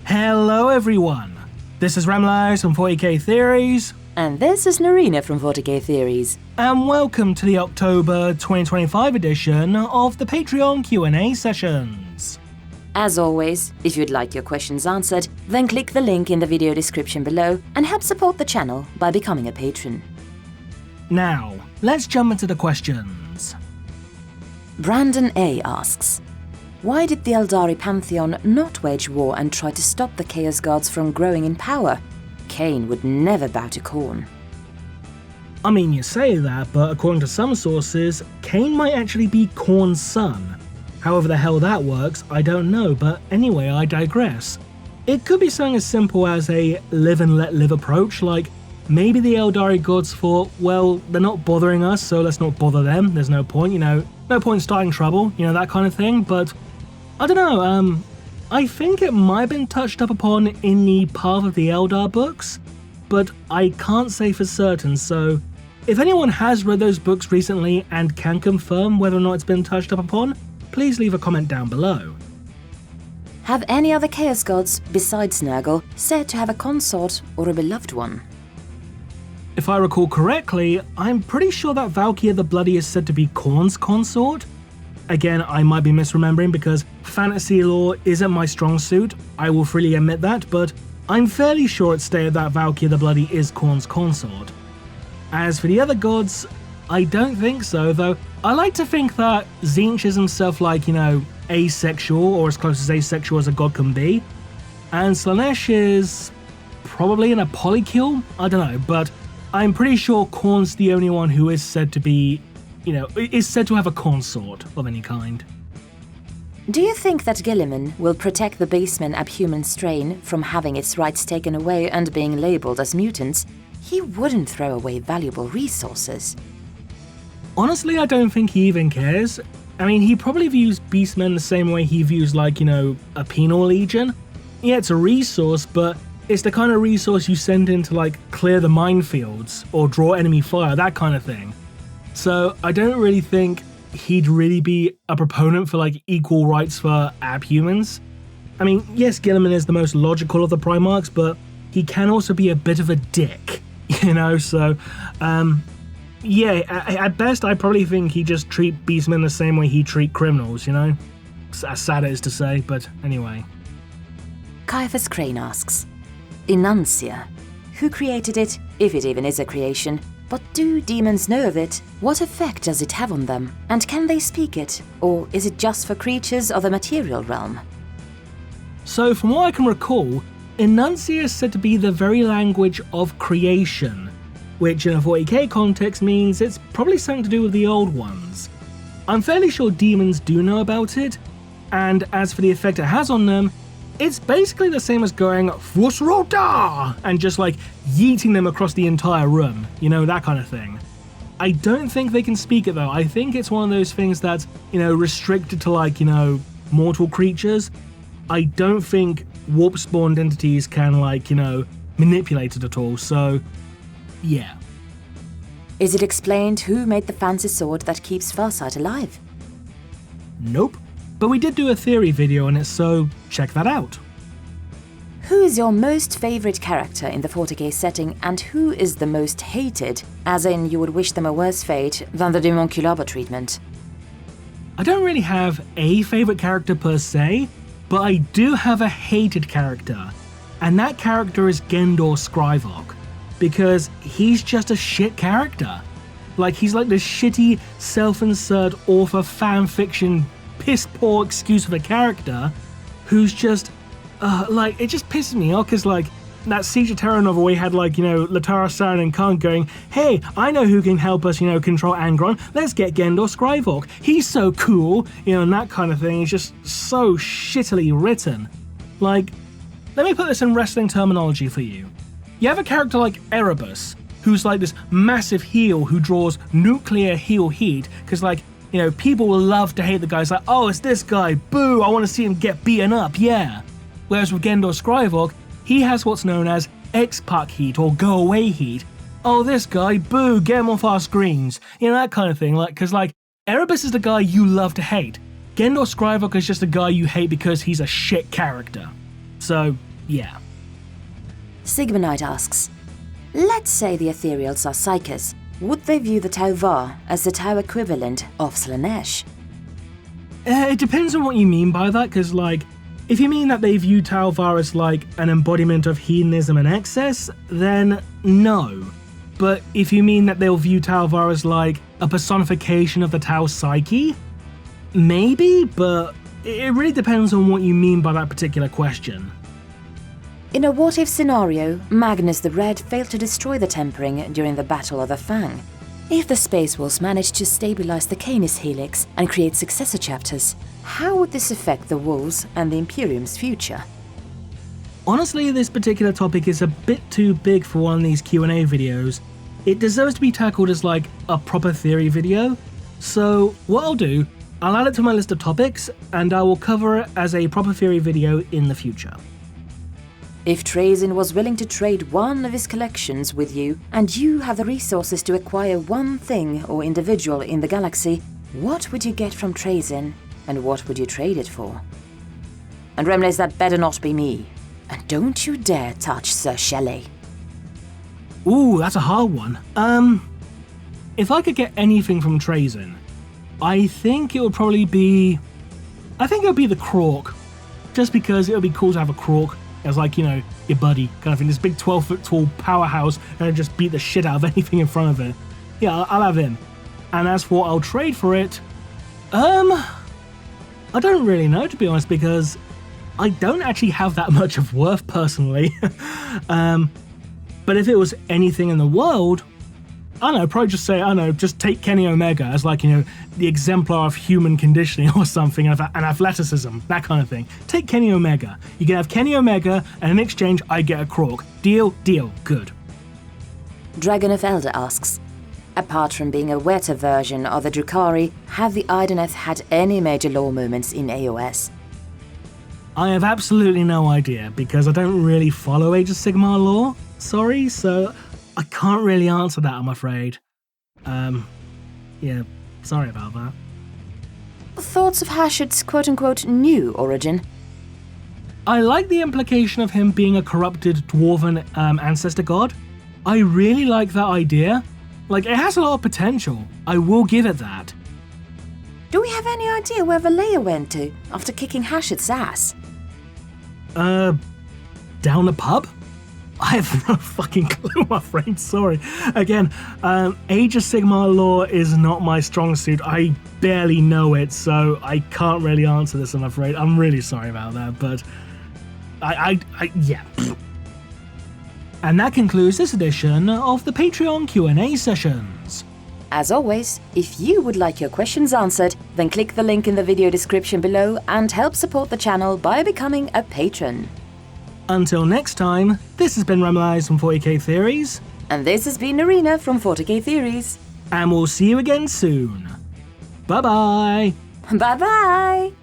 Hello everyone, this is Remleiz from 40k Theories. And this is Narina from 40k Theories. And welcome to the October 2025 edition of the Patreon Q&A sessions. As always, if you'd like your questions answered, then click the link in the video description below and help support the channel by becoming a patron. Now, let's jump into the questions. Brandon A asks, why did the Eldari pantheon not wage war and try to stop the Chaos Gods from growing in power? Cain would never bow to Khorne. I mean, you say that, but according to some sources, Cain might actually be Khorne's son. However the hell that works, I don't know, but anyway, I digress. It could be something as simple as a live and let live approach, like maybe the Eldari gods thought, well, they're not bothering us, so let's not bother them, there's no point, no point starting trouble, that kind of thing, but I don't know, I think it might have been touched up upon in the Path of the Eldar books, but I can't say for certain, so if anyone has read those books recently and can confirm whether or not it's been touched up upon, please leave a comment down below. Have any other Chaos Gods, besides Nurgle, said to have a consort or a beloved one? If I recall correctly, I'm pretty sure that Valkyria the Bloody is said to be Khorne's consort. Again, I might be misremembering because fantasy lore isn't my strong suit, I will freely admit that, but I'm fairly sure it's stated that Valkyria the Bloody is Khorne's consort. As for the other gods, I don't think so, though I like to think that Tzeentch is himself asexual, or as close as asexual as a god can be, and Slaanesh is probably in a polykill, I don't know, but I'm pretty sure Khorne's the only one who is said to be, is said to have a consort of any kind. Do you think that Guilliman will protect the Beastmen abhuman strain from having its rights taken away and being labelled as mutants? He wouldn't throw away valuable resources. Honestly, I don't think he even cares. I mean, he probably views Beastmen the same way he views, a penal legion. Yeah, it's a resource, but it's the kind of resource you send in to, clear the minefields or draw enemy fire, that kind of thing. So I don't really think he'd really be a proponent for, equal rights for abhumans. I mean, yes, Guilliman is the most logical of the Primarchs, but he can also be a bit of a dick, so, yeah, at best, I probably think he just treat Beastmen the same way he treat criminals, As sad it is to say, but anyway. Caiaphas Crane asks, Enuncia. Who created it, if it even is a creation? But do demons know of it? What effect does it have on them? And can they speak it? Or is it just for creatures of the material realm? So from what I can recall, Enuncia is said to be the very language of creation, which in a 40k context means it's probably something to do with the old ones. I'm fairly sure demons do know about it, and as for the effect it has on them, it's basically the same as going Fusrota and just yeeting them across the entire room, that kind of thing. I don't think they can speak it though. I think it's one of those things that's, restricted to mortal creatures. I don't think warp spawned entities can manipulate it at all, so yeah. Is it explained who made the fancy sword that keeps Farsight alive? Nope. But we did do a theory video on it, so check that out. Who is your most favorite character in the 40k setting, and who is the most hated, as in you would wish them a worse fate than the Demonculaba treatment? I don't really have a favorite character per se, but I do have a hated character, and that character is Gendor Scrivok, because he's just a shit character. He's this shitty, self-insert author fanfiction piss-poor excuse for the character who's just, it just pisses me off because, that Siege of Terra novel where he had, Latara, Saren, and Khan going, hey, I know who can help us, control Angron, let's get Gendor Scrivok, he's so cool, and that kind of thing is just so shittily written. Let me put this in wrestling terminology for you. You have a character like Erebus, who's this massive heel who draws nuclear heel heat, because, people will love to hate the guy. It's oh, it's this guy, boo, I want to see him get beaten up, yeah. Whereas with Gendor Scrivok, he has what's known as X-Puck heat, or go away heat. Oh, this guy, boo, get him off our screens. That kind of thing, because Erebus is the guy you love to hate. Gendor Scrivok is just a guy you hate because he's a shit character. So, Yeah. Sigmar Knight asks, let's say the Ethereals are Psykers. Would they view the Tau Va as the Tau equivalent of Slaanesh? It depends on what you mean by that, because, like, if you mean that they view Tau Va as, like, an embodiment of hedonism and excess, then no. But if you mean that they'll view Tau Va as, like, a personification of the Tau psyche, maybe, but it really depends on what you mean by that particular question. In a what-if scenario, Magnus the Red failed to destroy the Tempering during the Battle of the Fang. If the Space Wolves managed to stabilize the Canis Helix and create successor chapters, how would this affect the Wolves and the Imperium's future? Honestly, this particular topic is a bit too big for one of these Q&A videos. It deserves to be tackled as like a proper theory video. So what I'll do, I'll add it to my list of topics and I will cover it as a proper theory video in the future. If Trazyn was willing to trade one of his collections with you, and you have the resources to acquire one thing or individual in the galaxy, what would you get from Trazyn, and what would you trade it for? And Remleiz, that better not be me. And don't you dare touch Sir Shelley. Ooh, that's a hard one. If I could get anything from Trazyn, I think it would probably be... I think it would be the Krork. Just because it would be cool to have a Krork as, like, you know, your buddy kind of thing. This big 12-foot tall powerhouse and just beat the shit out of anything in front of it. Yeah, I'll have him. And as for what I'll trade for it, I don't really know, to be honest, because I don't actually have that much of worth personally. But if it was anything in the world, I don't know, probably just say, I don't know, just take Kenny Omega as, like, you know, the exemplar of human conditioning or something, and athleticism, that kind of thing. Take Kenny Omega. You can have Kenny Omega, and in exchange, I get a Krork. Deal, deal, good. Dragon of Elder asks, apart from being a wetter version of the Drukhari, have the Idoneth had any major lore moments in AOS? I have absolutely no idea, because I don't really follow Age of Sigmar lore, sorry, so I can't really answer that, I'm afraid. Yeah, sorry about that. Thoughts of Hashard's quote-unquote new origin? I like the implication of him being a corrupted dwarven ancestor god. I really like that idea. Like, it has a lot of potential. I will give it that. Do we have any idea where Valea went to after kicking Hashard's ass? Down the pub? I have no fucking clue, my friend, sorry. Again, Age of Sigmar lore is not my strong suit. I barely know it, so I can't really answer this, I'm afraid. I'm really sorry about that, but yeah. And that concludes this edition of the Patreon Q&A sessions. As always, if you would like your questions answered, then click the link in the video description below and help support the channel by becoming a patron. Until next time, this has been Remleiz from 40k Theories. And this has been Arena from 40k Theories. And we'll see you again soon. Bye-bye. Bye-bye.